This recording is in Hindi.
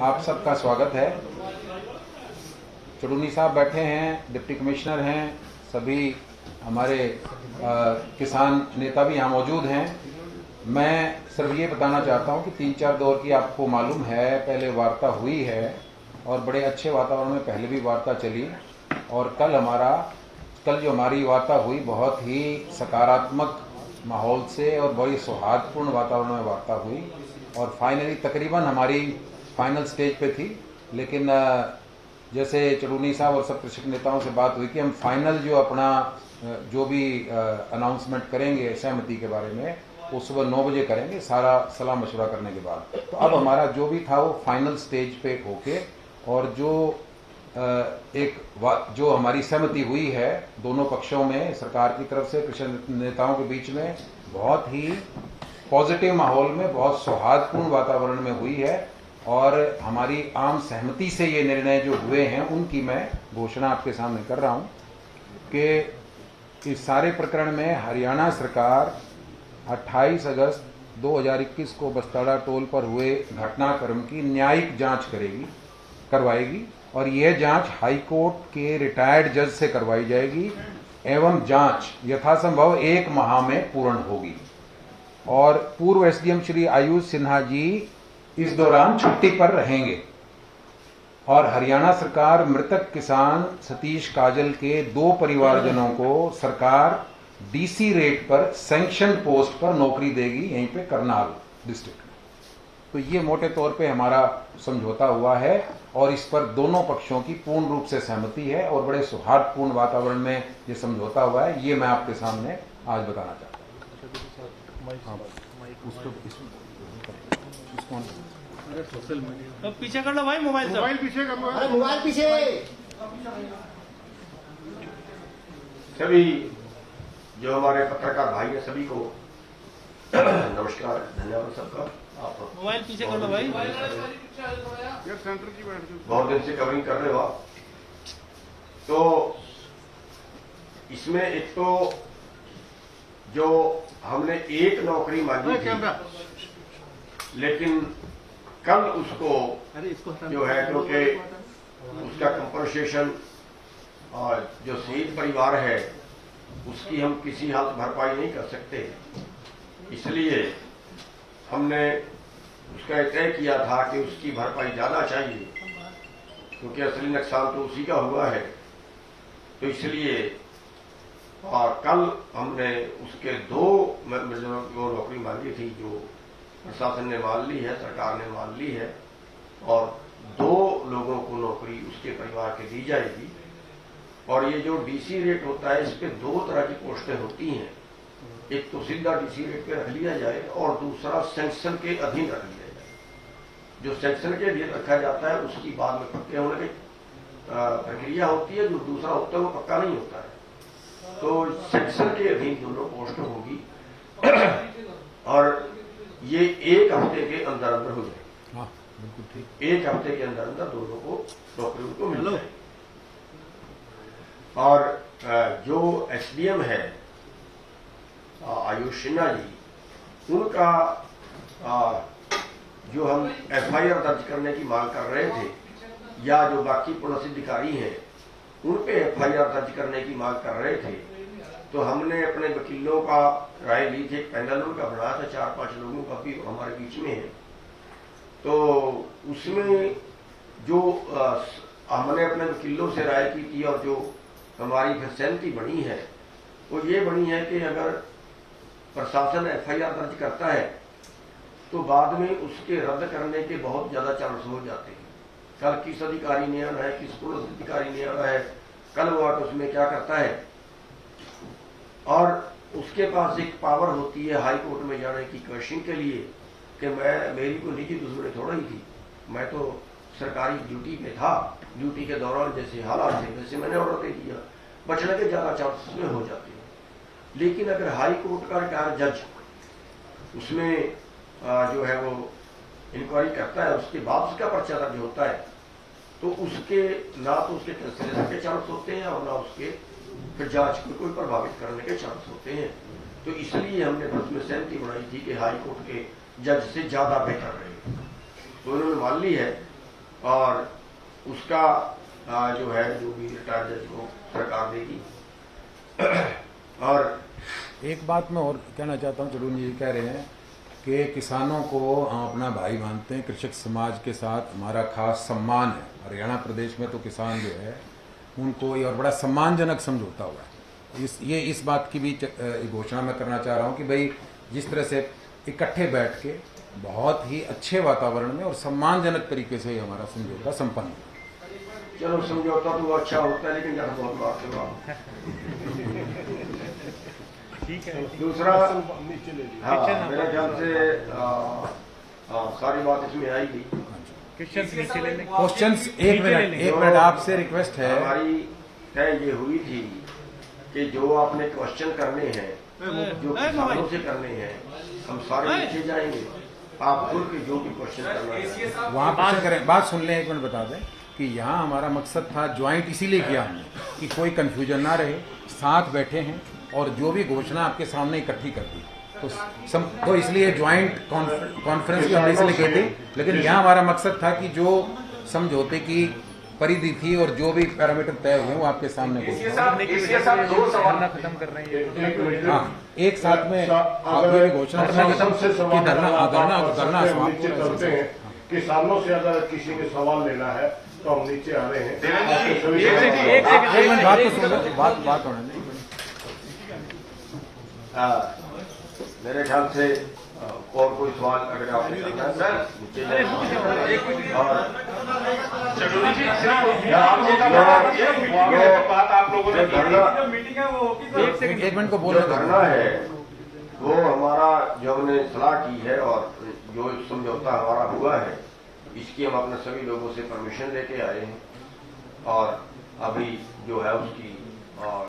आप सबका स्वागत है। चुड़ूनी साहब बैठे हैं, डिप्टी कमिश्नर हैं, सभी हमारे किसान नेता भी यहाँ मौजूद हैं। मैं सिर्फ ये बताना चाहता हूँ कि 3-4 दौर की आपको मालूम है, पहले वार्ता हुई है और बड़े अच्छे वातावरण में पहले भी वार्ता चली। और कल जो हमारी वार्ता हुई बहुत ही सकारात्मक माहौल से और बड़ी सौहार्दपूर्ण वातावरण में वार्ता हुई और फाइनली तकरीबन हमारी फाइनल स्टेज पे थी। लेकिन जैसे चुड़ूनी साहब और सब कृषक नेताओं से बात हुई कि हम फाइनल जो अपना जो भी अनाउंसमेंट करेंगे सहमति के बारे में वो सुबह 9 बजे करेंगे, सारा सलाह मशवरा करने के बाद। तो अब हमारा जो भी था वो फाइनल स्टेज पे होके और जो हमारी सहमति हुई है दोनों पक्षों में, सरकार की तरफ से कृषक नेताओं के बीच में, बहुत ही पॉजिटिव माहौल में, बहुत सौहार्दपूर्ण वातावरण में हुई है। और हमारी आम सहमति से ये निर्णय जो हुए हैं उनकी मैं घोषणा आपके सामने कर रहा हूं कि इस सारे प्रकरण में हरियाणा सरकार 28 अगस्त 2021 को बस्ताड़ा टोल पर हुए घटनाक्रम की न्यायिक जांच करवाएगी और यह जांच हाई कोर्ट के रिटायर्ड जज से करवाई जाएगी एवं जांच यथासंभव 1 माह में पूर्ण होगी। और पूर्व एसडीएम श्री आयुष सिन्हा जी इस दौरान छुट्टी पर रहेंगे और हरियाणा सरकार मृतक किसान सतीश काजल के 2 परिवारजनों को सरकार डीसी रेट पर सैंक्शन पोस्ट पर नौकरी देगी यहीं पे करनाल डिस्ट्रिक्ट में। तो ये मोटे तौर पे हमारा समझौता हुआ है और इस पर दोनों पक्षों की पूर्ण रूप से सहमति है और बड़े सौहार्दपूर्ण वातावरण में ये समझौता हुआ है। ये मैं आपके सामने आज बताना चाहता हूँ। सोशल मीडिया तो पीछे कर लो भाई, मोबाइल पीछे कर लो। अरे मोबाइल पीछे। सभी जो हमारे पत्रकार भाई है सभी को नमस्कार, धन्यवाद सबका। आप मोबाइल पीछे कर लो भाई। बहुत दिन से कवरिंग कर रहे हो आप। तो इसमें एक तो जो हमने एक नौकरी मांगी थी लेकिन कल उसको जो है क्योंकि उसका कंपनसेशन और जो शहीद परिवार है उसकी हम किसी हालत भरपाई नहीं कर सकते, इसलिए हमने उसका तय किया था कि उसकी भरपाई ज्यादा चाहिए क्योंकि असली नुकसान तो उसी का हुआ है। तो इसलिए कल हमने उसके 2 नौकरी मांगी थी जो प्रशासन ने मान ली है, सरकार ने मान ली है और 2 लोगों को नौकरी उसके परिवार के दी जाएगी। और ये जो डीसी रेट होता है इस पे 2 तरह की पोस्टें होती हैं, एक तो सीधा डीसी रेट पे रख लिया जाए और दूसरा सैंक्शन के अधीन रख लिया जाए। जो सैंक्शन के अधीन रखा जाता है उसकी बाद में पक्के होने की प्रक्रिया होती है, जो दूसरा होता है वो पक्का नहीं होता है। तो सैंक्शन के अधीन दोनों पोस्ट होगी और ये 1 हफ्ते के अंदर अंदर हो जाएगी। 1 हफ्ते के अंदर अंदर दोनों को नौकरी उनको मिल जाएगी। और जो एसडीएम है आयुष सिन्हा जी, उनका जो हम एफआईआर दर्ज करने की मांग कर रहे थे या जो बाकी पुलिस अधिकारी हैं उन पे एफआईआर दर्ज करने की मांग कर रहे थे, तो हमने अपने वकीलों का राय ली थी, एक पैनल उनका बनाया था 4-5 लोगों का भी हमारे बीच में है। तो उसमें जो हमने अपने वकीलों से राय की थी और जो हमारी सहमति बनी है वो ये बनी है कि अगर प्रशासन एफआईआर दर्ज करता है तो बाद में उसके रद्द करने के बहुत ज्यादा चांस हो जाते हैं। कल किस अधिकारी ने आना है, किस पुलिस अधिकारी ने आना है, कल वो आकर उसमें क्या करता है और उसके पास एक पावर होती है हाई कोर्ट में जाने की क्वेश्चन के लिए कि मेरी कोई निजी दुश्मनी थोड़ा ही थी, मैं तो सरकारी ड्यूटी पे था, ड्यूटी के दौरान जैसे हालात थे वैसे मैंने ऑर्डर दे दिया, बचने के ज्यादा चांसेस में हो जाते हैं। लेकिन अगर हाई कोर्ट का रिटायर्ड जज उसमें जो है वो इंक्वायरी करता है, उसके बाद उसका पर्चा दर्ज होता है, तो उसके ना तो उसके कैंसिलेशन के चांस होते हैं और ना उसके फिर जांच को कोई प्रभावित करने के चांस होते हैं। तो इसलिए हमने उसमें सहमति बनाई थी कि हाई कोर्ट के जज से ज्यादा बेहतर रहेगा। तो उन्होंने मान ली है और उसका जो है जो भी रिटायर्ड जज को सरकार देगी। और एक बात मैं और कहना चाहता हूँ, चलून जी कह रहे हैं कि किसानों को हम अपना भाई मानते हैं, कृषक समाज के साथ हमारा खास सम्मान है। हरियाणा प्रदेश में तो किसान जो है उनको ये और बड़ा सम्मानजनक समझौता हुआ है। इस बात की भी घोषणा मैं करना चाह रहा हूँ कि भाई जिस तरह से इकट्ठे बैठ के बहुत ही अच्छे वातावरण में और सम्मानजनक तरीके से हमारा समझौता संपन्न हुआ। चलो समझौता तो अच्छा होता है, लेकिन जब बहुत बात के बाद ठीक है। दूसरा, हाँ मेरे ख्याल से सारी बात इसमें आएगी। क्वेश्चंस एक मिनट आपसे रिक्वेस्ट है। हमारी तय ये हुई थी कि जो आपने क्वेश्चन करने हैं, जो किसानों से करने हैं, हम सारे नीचे जाएंगे। आप खुद के जो भी क्वेश्चन करना है वहाँ पूछा करें। बात सुन लें, एक मिनट बता दें कि यहाँ हमारा मकसद था ज्वाइंट इसीलिए किया हमने कि कोई कंफ्यूजन ना रहे, साथ बैठे हैं और जो भी घोषणा आपके सामने इकट्ठी कर दी तो इसलिए ज्वाइंट कॉन्फ्रेंस भी हमने इसलिए की थी। लेकिन यहाँ हमारा मकसद था कि जो समझौते की परिधि थी और जो भी पैरामीटर तय हुए वो आपके सामने खत्म कर रहे हैं। हाँ, एक साथ में आप ये भी घोषणा करना करते हैं। किसानों से अगर किसी ने सवाल लेना है तो हम नीचे आ रहे हैं। एक बात तो सुन, बात होने दें। मेरे ख्याल से और कोई सवाल अगर आपने करना है सर नीचे एक मिनट को बोलने करना है वो हमारा जो हमने सलाह की है और जो समझौता हमारा हुआ है इसकी हम अपने सभी लोगों से परमिशन लेके आए हैं और अभी जो है उसकी